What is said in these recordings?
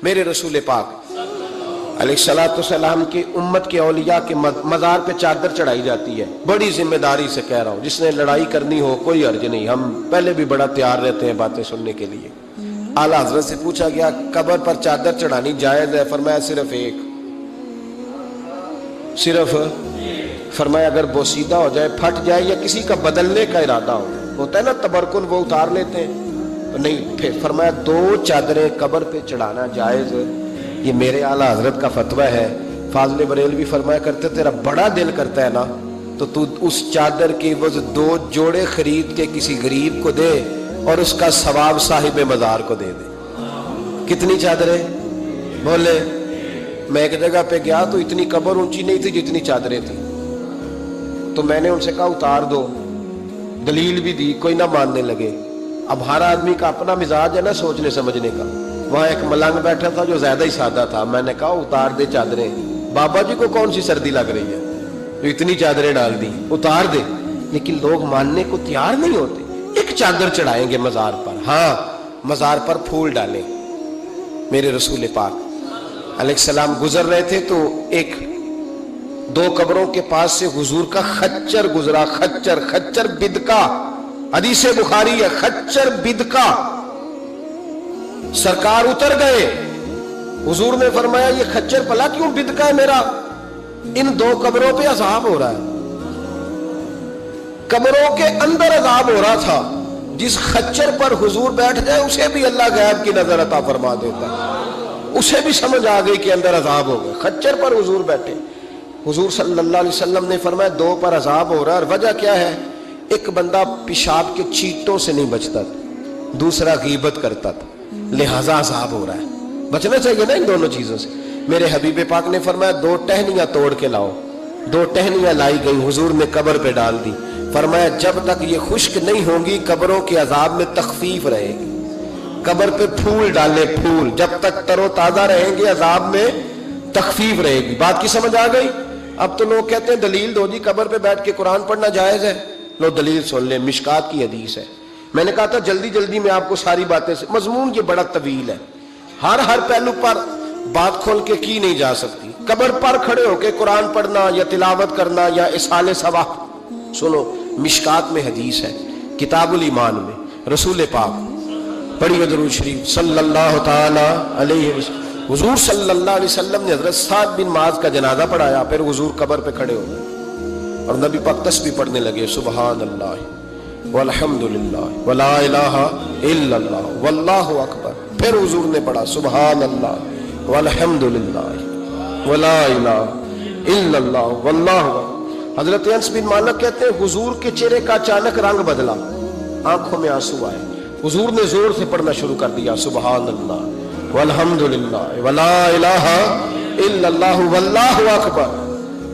میرے رسول پاک علیہ کی امت کے اولیاء کے مزار پہ چادر چڑھائی جاتی ہے. بڑی ذمہ داری سے کہہ رہا ہوں, جس نے لڑائی کرنی ہو کوئی حرج نہیں, ہم پہلے بھی بڑا تیار رہتے ہیں باتیں سننے کے لیے. اعلیٰ حضرت سے پوچھا گیا قبر پر چادر چڑھانی جائز ہے؟ فرمایا صرف ایک, صرف فرمایا اگر بوسیدہ ہو جائے, پھٹ جائے, یا کسی کا بدلنے کا ارادہ ہو, ہوتا ہے نا تبرکن, وہ اتار لیتے ہیں, نہیں. پھر فرمایا 2 چادریں قبر پہ چڑھانا جائز. یہ میرے اعلیٰ حضرت کا فتویٰ ہے. فاضل بریلوی فرمایا کرتے تیرا بڑا دل کرتا ہے نا تو تو اس چادر کی عوض 2 جوڑے خرید کے کسی غریب کو دے اور اس کا ثواب صاحب مزار کو دے دے. کتنی چادریں بولے؟ میں ایک جگہ پہ گیا تو اتنی قبر اونچی نہیں تھی جتنی چادریں تھیں, تو میں نے ان سے کہا اتار دو, دلیل بھی دی, کوئی نہ ماننے لگے. اب ہر آدمی کا اپنا مزاج ہے نا سوچنے سمجھنے کا. وہاں ایک ملنگ بیٹھا تھا جو زیادہ ہی سادہ تھا, میں نے کہا اتار دے چادریں, بابا جی کو کون سی سردی لگ رہی ہے جو اتنی چادریں ڈال دی, اتار دے. لیکن لوگ ماننے کو تیار نہیں ہوتے. ایک چادر چڑھائیں گے مزار پر, ہاں مزار پر پھول ڈالیں. میرے رسول پاک علیہ السلام گزر رہے تھے تو 2 قبروں کے پاس سے حضور کا خچر گزرا. خچر بدکا, حدیث بخاری ہے, خچر بدکا. سرکار اتر گئے, حضور نے فرمایا یہ خچر پلا کیوں بدکا ہے میرا؟ ان 2 قبروں پہ عذاب ہو رہا ہے. قبروں کے اندر عذاب ہو رہا تھا. جس خچر پر حضور بیٹھ جائے اسے بھی اللہ غیب کی نظر عطا فرما دیتا ہے, اسے بھی سمجھ آ گئی کہ اندر عذاب ہو گئے. خچر پر حضور بیٹھے. حضور صلی اللہ علیہ وسلم نے فرمایا 2 پر عذاب ہو رہا ہے, اور وجہ کیا ہے؟ ایک بندہ پیشاب کے چیٹوں سے نہیں بچتا, دوسرا غیبت کرتا تھا, لہذا عذاب ہو رہا ہے. بچنا چاہیے نا ان دونوں چیزوں سے. میرے حبیب پاک نے فرمایا 2 ٹہنیاں توڑ کے لاؤ. 2 ٹہنیاں لائی گئی, حضور نے قبر پہ ڈال دی. فرمایا جب تک یہ خشک نہیں ہوں گی قبروں کے عذاب میں تخفیف رہے گی. قبر پہ پھول ڈالے, پھول جب تک تر و تازہ رہیں گے عذاب میں تخفیف رہے گی. بات کی سمجھ آ گئی؟ اب تو لوگ کہتے ہیں دلیل دو جی, قبر پہ بیٹھ کے قرآن پڑھنا جائز ہے. لو دلیل سن لیں, مشکات کی حدیث ہے. میں نے کہا تھا جلدی میں آپ کو ساری باتیں سے, مضمون یہ بڑا طویل ہے, ہر پہلو پر بات کھول کے کی نہیں جا سکتی. قبر پر کھڑے ہو کے قرآن پڑھنا یا تلاوت کرنا یا اصال ثواب. سنو, مشکات میں حدیث ہے, کتاب الایمان میں, رسول پاک پڑھیے درود شریف صلی اللہ تعالی علیہ وسلم. حضور صلی اللہ علیہ وسلم نے حضرت سعد بن معاذ کا جنازہ پڑھایا, پھر حضور قبر پہ کھڑے ہو گئے اور نبی پاک تسبیح پڑھنے لگے, سبحان اللہ والحمد للہ ولا الہ الا اللہ واللہ اکبر. پھر حضور نے پڑھا سبحان اللہ والحمد للہ ولا الہ الا اللہ واللہ اکبر. حضرت انس بن مالک کہتے ہیں حضور کے چہرے کا اچانک رنگ بدلا, آنکھوں میں آنسو آئے. حضور نے زور سے پڑھنا شروع کر دیا سبحان اللہ والحمد للہ ولا الہ الا اللہ واللہ اکبر.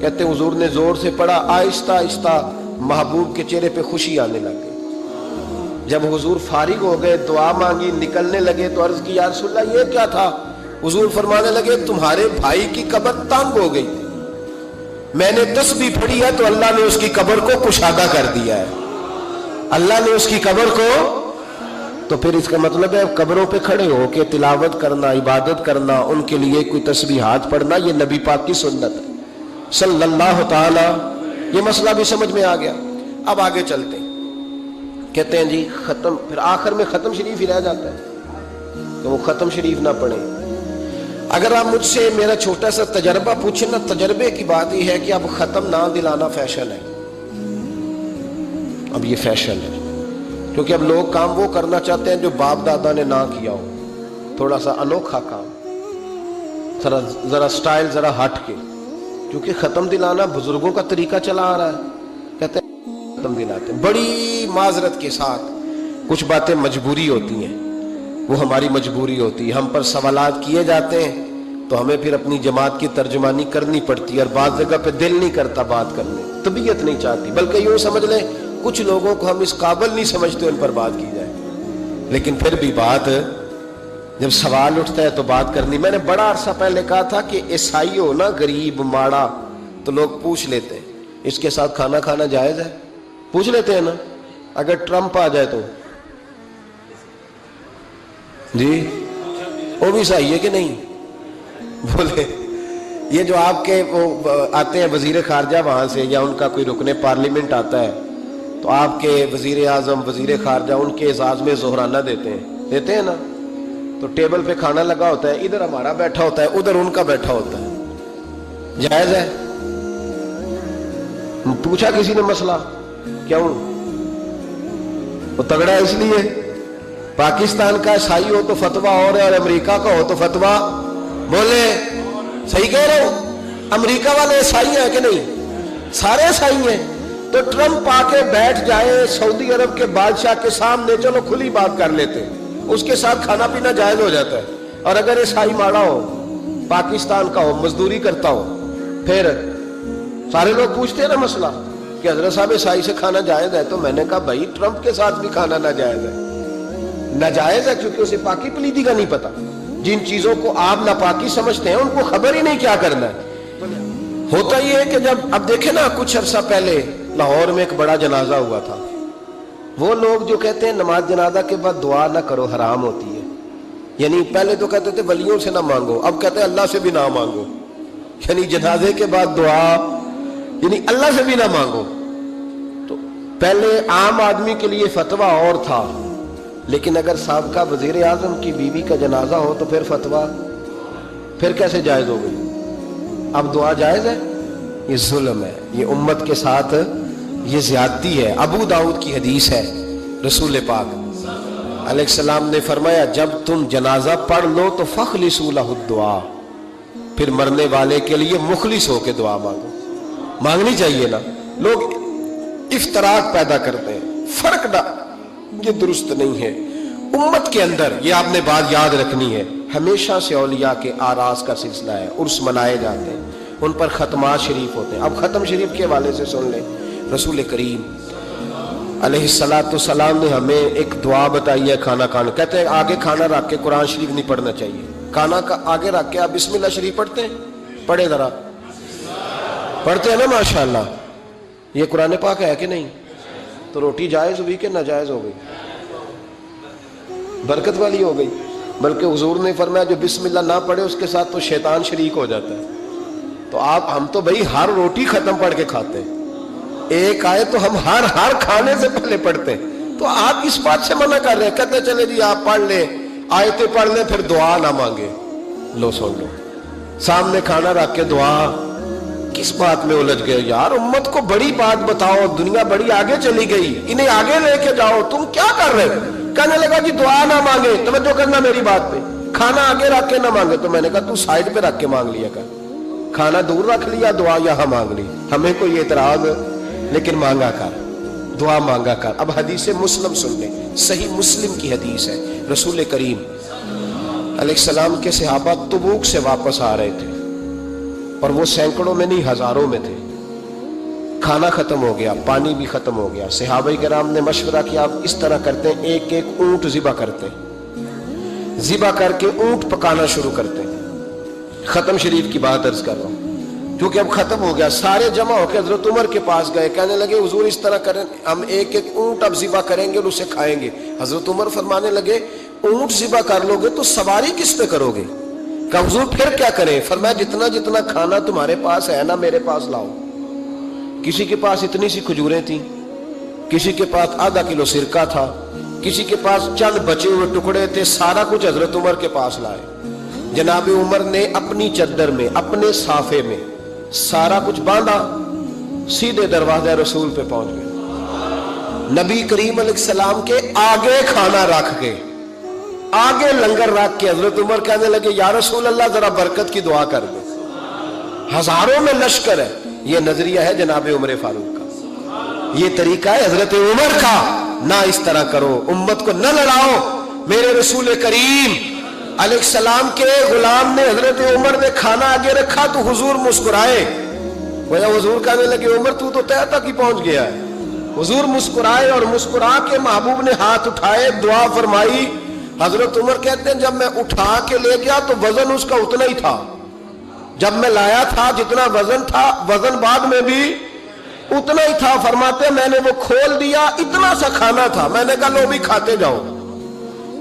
کہتے ہیں حضور نے زور سے پڑھا, آہستہ آہستہ محبوب کے چہرے پہ خوشی آنے لگ گئی. جب حضور فارغ ہو گئے, دعا مانگی, نکلنے لگے تو عرض کی یا رسول اللہ یہ کیا تھا؟ حضور فرمانے لگے تمہارے بھائی کی قبر تنگ ہو گئی, میں نے تسبیح پڑھی ہے تو اللہ نے اس کی قبر کو کشادہ کر دیا ہے, اللہ نے اس کی قبر کو. تو پھر اس کا مطلب ہے قبروں پہ کھڑے ہو کے تلاوت کرنا, عبادت کرنا, ان کے لیے کوئی تسبیحات پڑھنا, یہ نبی پاک کی سنت ہے صلی اللہ تعالی. یہ مسئلہ بھی سمجھ میں آ گیا. اب آگے چلتے ہیں. کہتے ہیں جی ختم, پھر آخر میں ختم شریف ہی رہ جاتا ہے تو وہ ختم شریف نہ پڑھیں. اگر آپ مجھ سے میرا چھوٹا سا تجربہ پوچھیں نا, تجربے کی بات یہ ہے کہ اب ختم نہ دلانا فیشن ہے. اب یہ فیشن ہے کیونکہ اب لوگ کام وہ کرنا چاہتے ہیں جو باپ دادا نے نہ کیا ہو, تھوڑا سا انوکھا کام, ذرا سٹائل ذرا ہٹ کے, کیونکہ ختم دلانا بزرگوں کا طریقہ چلا آ رہا ہے. کہتے ہیں ختم دلاتے ہیں بڑی معذرت کے ساتھ, کچھ باتیں مجبوری ہوتی ہیں, وہ ہماری مجبوری ہوتی ہے. ہم پر سوالات کیے جاتے ہیں تو ہمیں پھر اپنی جماعت کی ترجمانی کرنی پڑتی ہے, اور بعض جگہ پہ دل نہیں کرتا بات کرنے, طبیعت نہیں چاہتی, بلکہ یوں سمجھ لیں کچھ لوگوں کو ہم اس قابل نہیں سمجھتے ان پر بات کی جائے. لیکن پھر بھی بات, جب سوال اٹھتا ہے تو بات کرنی. میں نے بڑا عرصہ پہلے کہا تھا کہ عیسائی ہو نا, غریب ماڑا, تو لوگ پوچھ لیتے ہیں اس کے ساتھ کھانا کھانا جائز ہے, پوچھ لیتے ہیں نا. اگر ٹرمپ آ جائے تو جی وہ بھی صحیح ہے کہ نہیں؟ بولے یہ جو آپ کے وہ آتے ہیں وزیر خارجہ وہاں سے، یا ان کا کوئی رکن پارلیمنٹ آتا ہے، تو آپ کے وزیر اعظم وزیر خارجہ ان کے اعزاز میں ظہرانہ دیتے ہیں نا، تو ٹیبل پہ کھانا لگا ہوتا ہے، ادھر ہمارا بیٹھا ہوتا ہے، ادھر ان کا بیٹھا ہوتا ہے، جائز ہے؟ پوچھا کسی نے مسئلہ؟ کیوں؟ وہ تگڑا اس لیے پاکستان کا عیسائی ہو تو فتویٰ اور ہے، اور امریکہ کا ہو تو فتویٰ، بولے صحیح کہہ رہا ہوں؟ امریکہ والے عیسائی ہیں کہ نہیں؟ سارے عیسائی ہیں۔ تو ٹرمپ آ کے بیٹھ جائے سعودی عرب کے بادشاہ کے سامنے، چلو کھلی بات کر لیتے، اس کے ساتھ کھانا پینا جائز ہو جاتا ہے۔ اور اگر عیسائی ماڑا ہو، پاکستان کا ہو، مزدوری کرتا ہو، پھر سارے لوگ پوچھتے ہیں نا مسئلہ کہ حضرت صاحب عیسائی سے کھانا جائز ہے، تو میں نے کہا بھائی ٹرمپ کے ساتھ بھی کھانا ناجائز ہے۔ ناجائز ہے کیونکہ اسے پاکی پلیدی کا نہیں پتا۔ جن چیزوں کو آپ ناپاکی سمجھتے ہیں ان کو خبر ہی نہیں کیا کرنا ہے۔ ہوتا یہ ہے کہ جب اب دیکھیں نا، کچھ عرصہ پہلے لاہور میں ایک بڑا جنازہ ہوا تھا، وہ لوگ جو کہتے ہیں نماز جنازہ کے بعد دعا نہ کرو، حرام ہوتی ہے، یعنی پہلے تو کہتے تھے ولیوں سے نہ مانگو، اب کہتے ہیں اللہ سے بھی نہ مانگو، یعنی جنازے کے بعد دعا یعنی اللہ سے بھی نہ مانگو۔ تو پہلے عام آدمی کے لیے فتویٰ اور تھا، لیکن اگر سابقہ وزیر اعظم کی بیوی کا جنازہ ہو تو پھر فتویٰ پھر کیسے جائز ہو گئی؟ اب دعا جائز ہے؟ یہ ظلم ہے، یہ امت کے ساتھ یہ زیادتی ہے۔ ابو داؤد کی حدیث ہے، رسول پاک علیہ السلام نے فرمایا جب تم جنازہ پڑھ لو تو فخلصوا لہ الدعاء، پھر مرنے والے کے لیے مخلص ہو کے دعا مانگو۔ مانگنی چاہیے نا۔ لوگ افتراق پیدا کرتے ہیں، فرق نہ، یہ درست نہیں ہے۔ امت کے اندر یہ آپ نے بات یاد رکھنی ہے، ہمیشہ سے اولیاء کے آراس کا سلسلہ ہے، عرس منائے جاتے ہیں، ان پر ختمات شریف ہوتے ہیں۔ اب ختم شریف کے حوالے سے سن لیں، رسول کریم علیہ السلام نے ہمیں ایک دعا بتائی ہے کھانا کھانا، کہتے ہیں آگے کھانا رکھ کے قرآن شریف نہیں پڑھنا چاہیے، کھانا کا آگے رکھ کے آپ بسم اللہ شریف پڑھتے ہیں؟ پڑھے ذرا، پڑھتے ہیں نا ماشاءاللہ؟ یہ قرآن پاک ہے کہ نہیں؟ تو روٹی جائز ہوئی کہ ناجائز ہو گئی؟ برکت والی ہو گئی۔ بلکہ حضور نے فرمایا جو بسم اللہ نہ پڑھے اس کے ساتھ تو شیطان شریک ہو جاتا ہے۔ تو ہم تو بھائی ہر روٹی ختم پڑھ کے کھاتے ہیں، ایک آئے تو ہم ہر کھانے سے پہلے پڑھتے ہیں، تو آپ اس بات سے منع کر رہے ہیں، کہتے چلے جی آپ پڑھ لیں، آیتیں پڑھ لیں، پھر دعا نہ مانگے۔ لو سن لو، سامنے کھانا رکھ کے دعا، کس بات میں الجھ گئے یار؟ امت کو بڑی بات بتاؤ، دنیا بڑی آگے چلی گئی، انہیں آگے لے کے جاؤ، تم کیا کر رہے ہو؟ کہنے لگا جی دعا نہ مانگے، توجہ کرنا میری بات پہ، کھانا آگے رکھ کے نہ مانگے۔ تو میں نے کہا تو سائیڈ پہ رکھ کے مانگ لیا کر، کھانا دور رکھ لیا، دعا یہاں مانگ لی، ہمیں کوئی اعتراض، لیکن مانگا کر، دعا مانگا کر۔ اب حدیث مسلم سن لیں، صحیح مسلم کی حدیث ہے، رسول کریم علیہ السلام کے صحابہ تبوک سے واپس آ رہے تھے، اور وہ سینکڑوں میں نہیں ہزاروں میں تھے، کھانا ختم ہو گیا، پانی بھی ختم ہو گیا، صحابہ کرام نے مشورہ کیا آپ اس طرح کرتے ہیں، ایک ایک اونٹ ذبح کرتے ہیں، ذبح کر کے اونٹ پکانا شروع کرتے ہیں۔ ختم شریف کی بات عرض کر رہا ہوں، کیونکہ اب ختم ہو گیا، سارے جمع ہو کے حضرت عمر کے پاس گئے، کہنے لگے حضور اس طرح کریں، ہم ایک ایک اونٹ اب ذبح کریں گے اور اسے کھائیں گے۔ حضرت عمر فرمانے لگے اونٹ ذبح کر لو گے تو سواری کس پہ کرو گے؟ کہ حضور پھر کیا کریں؟ فرمایا جتنا جتنا کھانا تمہارے پاس ہے نا میرے پاس لاؤ۔ کسی کے پاس اتنی سی کھجوریں تھیں، کسی کے پاس آدھا کلو سرکہ تھا، کسی کے پاس چند بچے ہوئے ٹکڑے تھے، سارا کچھ حضرت عمر کے پاس لائے۔ جناب عمر نے اپنی چادر میں، اپنے صافے میں سارا کچھ باندھا، سیدھے دروازہ رسول پہ پہنچ گئے، نبی کریم علیہ السلام کے آگے کھانا رکھ کے، آگے لنگر رکھ کے حضرت عمر کہنے لگے یا رسول اللہ ذرا برکت کی دعا کر دے، ہزاروں میں لشکر ہے۔ یہ نظریہ ہے جناب عمر فاروق کا، یہ طریقہ ہے حضرت عمر کا، نہ اس طرح کرو، امت کو نہ لڑاؤ۔ میرے رسول کریم علیہ السلام کے غلام نے، حضرت عمر نے کھانا آگے رکھا تو حضور مسکرائے، حضور کہنے لگے عمر تو طے تک ہی پہنچ گیا ہے۔ حضور مسکرائے اور مسکرا کے محبوب نے ہاتھ اٹھائے، دعا فرمائی۔ حضرت عمر کہتے ہیں جب میں اٹھا کے لے گیا تو وزن اس کا اتنا ہی تھا، جب میں لایا تھا جتنا وزن تھا، وزن بعد میں بھی اتنا ہی تھا۔ فرماتے ہیں میں نے وہ کھول دیا، اتنا سا کھانا تھا، میں نے کہا لو بھی کھاتے جاؤ۔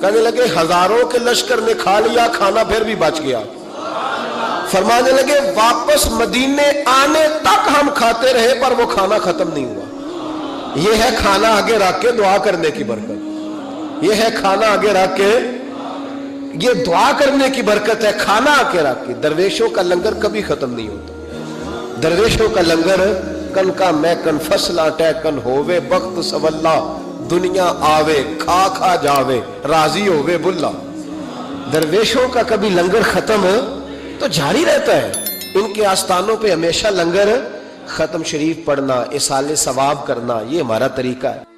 کہنے لگے ہزاروں کے لشکر نے کھا لیا کھانا پھر بھی بچ گیا. فرمانے لگے واپس مدینے آنے تک ہم کھاتے رہے پر وہ کھانا ختم نہیں ہوا. یہ ہے کھانا آگے رکھ کے دعا کرنے کی برکت. یہ ہے کھانا آگے رکھ کے یہ دعا کرنے کی برکت ہے. کھانا آگے رکھ کے. درویشوں کا لنگر کبھی ختم نہیں ہوتا. درویشوں کا لنگر کن کا میں کن فصلہ ٹے کن ہووے بخت سواللہ دنیا آوے کھا کھا جاوے راضی ہووے بلا. درویشوں کا کبھی لنگر ختم تو جاری رہتا ہے. ان کے آستانوں پہ ہمیشہ لنگر ختم شریف پڑھنا، اصالِ ثواب کرنا، یہ ہمارا طریقہ ہے.